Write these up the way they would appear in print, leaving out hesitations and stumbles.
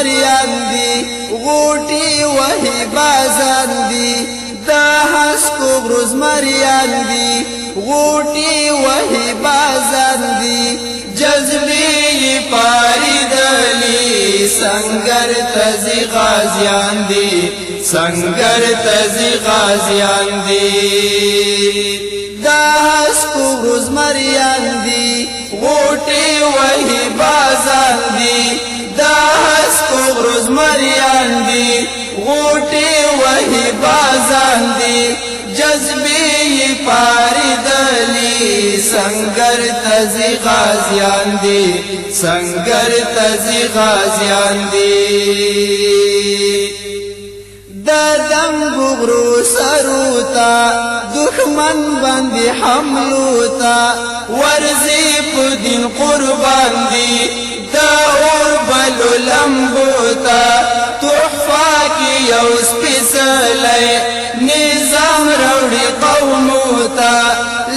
زمریان دی غوټي وهي بازان دی دا هسکو غرو زمریان دی غوټي وهي بازان دی جذبی پاری دلی سنگر تزی غازیان دی سنگر تزی غازیان دی دا هسکو غرو زمریان دی غوټي وهي بازان دی دا هسکو غرو زمریان دی غوټي وهي بازان دی جذبی پاری دلی سنگر تزی غازیان دی سنگر تزی غازیان دی دم بغرو سروتا دشمن باندې حملوتا ورزی په دین قربان دی دا اور بلو لمبوتا تحفا کی یو سپیسلی نظام روڑی قوموتا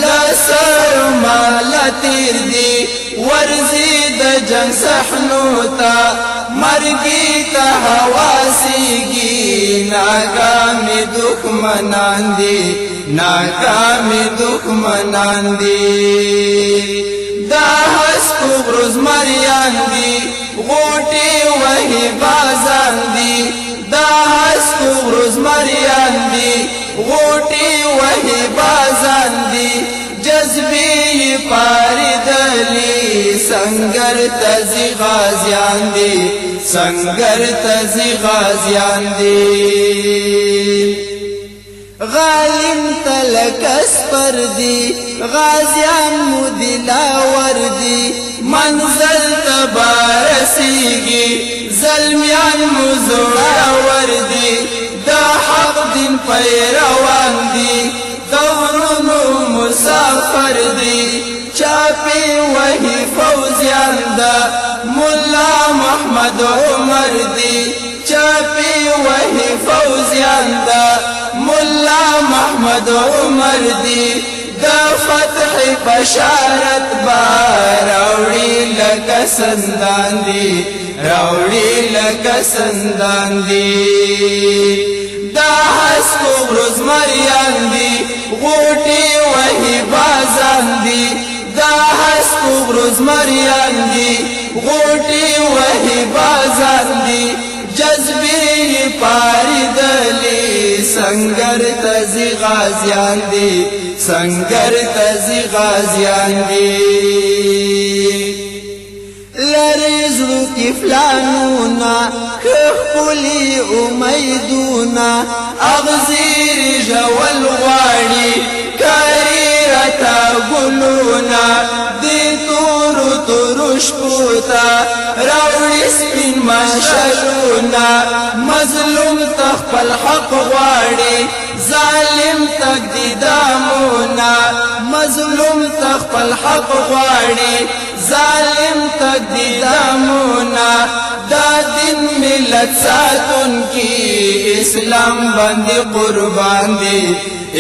لسر مالا تیر دی ورزی د جنگ صحنوتا مرگی تا حواسیگی ناکامی دکمنان دی ناکامی دکمنان دی دا ہسکو غرو زمریان دی غوٹی وہی بازان دی دا ہسکو غرو زمریان دی غوٹی وہی بازان دی جذبی پاری دلی سنگر تزی غازیان دی سنگر تزی غازیان دی غالم تلکس پر دی غازیان مدلاور دی منزل تبارسیگی ظلمیان مزوراور دی دا حق دین پیروان دی دورونو مسافر دی چاپی وہی فوزیان دا ملا محمد عمر دی چاپی وہی فوزیان دا ملا محمد عمر دی دا فتح بشارت با راوڑی لکا سندان دی راوڑی لکا سندان دی دا ہسکو غرو زمریان دی غوٹی وہی بازان دی دا ہسکو غرو زمریان دی غوٹی وہی بازان دی جذبی پاری دلی سنگر تزی غازیان دی سنگر تزی غازیان دی لرزو کی فلانونا کخپلی امیدونا اغزیر جوال غاڑی کاری رتا گلونا دی تورو تورش پوتا روڑی سپین ماشلونا مظلوم تخپل حق غاڑی ظالم تک دی دامونا مظلوم تخپل حق غاڑی ظالم تک دی دامونا دا دن ملت ساتن کی اسلام بندی قربان دی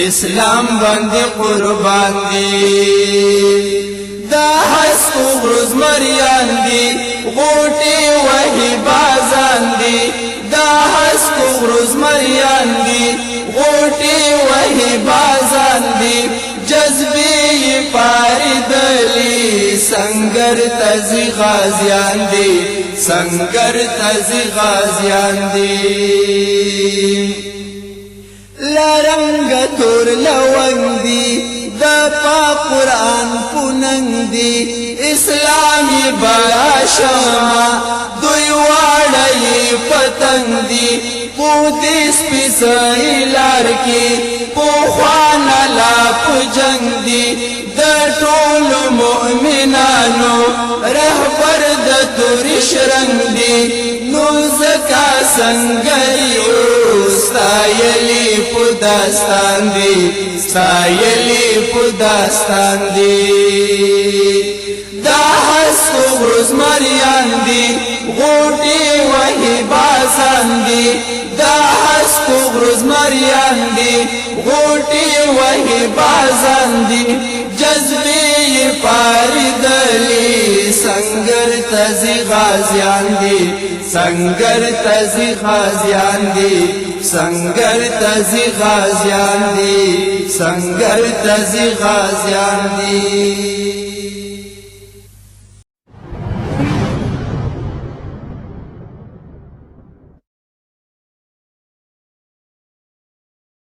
اسلام بندی قربان دی دا ہسکو غرو زمریان دی غوٹی وہی بازان دی دا ہسکو غرو زمریان دی غوٹی وہی بازان دی جذبی پاری دلی سنگر تزی غازیان دی سنگر تزی غازیان دی لرنگ تور لونگ دی دا پا قرآن پوننگ دی اسلامی بڑا شما دوی واڑی پتنگ دی پودیس پیسائی لار کی پوخوانا لاپ جنگ دی دا طول مؤمنانو رہبر دا تورش رنگ دی نوزکا سنگریو ستایلی پداستان دی ستایلی پداستان دی دا ہسکو غرو زمریان دی غوٹی وہی بازان دی دا ہسکو غرو زمریان دی غوٹی وہی بازان دی جذبی پاری دلی سنگر تزی غازیان دی سنگر تزی غازیان دی سنگر تزی غازیان دی سنگر تزی غازیان دی